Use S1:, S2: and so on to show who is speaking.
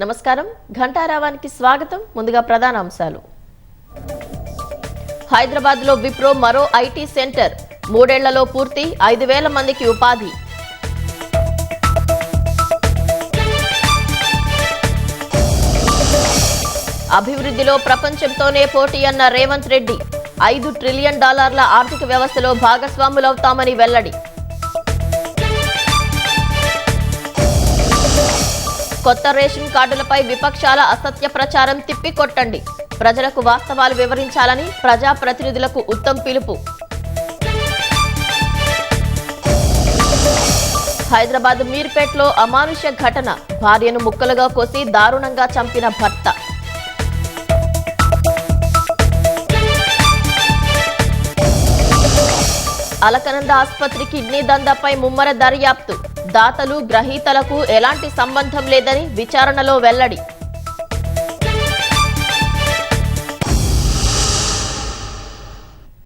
S1: నమస్కారం ఘంటారావానికి స్వాగతం. ముందుగా ప్రధాన అంశాలు. హైదరాబాద్ లో విప్రో మరో ఐటీ సెంటర్ 3 ఏళ్లలో పూర్తి 5,000 మందికి ఉపాధి. అభివృద్ధిలో ప్రపంచంతోనే పోటీ అన్న రేవంత్ రెడ్డి $5 ట్రిలియన్ ఆర్థిక వ్యవస్థలో భాగస్వాములవుతామని వెల్లడి. కొత్త రేషన్ కార్డులపై విపక్షాల అసత్య ప్రచారం తిప్పికొట్టండి. ప్రజలకు వాస్తవాలు వివరించాలని ప్రజాప్రతినిధులకు ఉత్తమ్ పిలుపు. హైదరాబాద్ మీర్పేట్లో అమానుష్య ఘటన. భార్యను ముక్కలుగా కోసి దారుణంగా చంపిన భర్త. అలకనంద ఆసుపత్రి కిడ్నీ దందాపై ముమ్మర దర్యాప్తు. దాతలు గ్రహీతలకు ఎలాంటి సంబంధం లేదని విచారణలో వెల్లడి.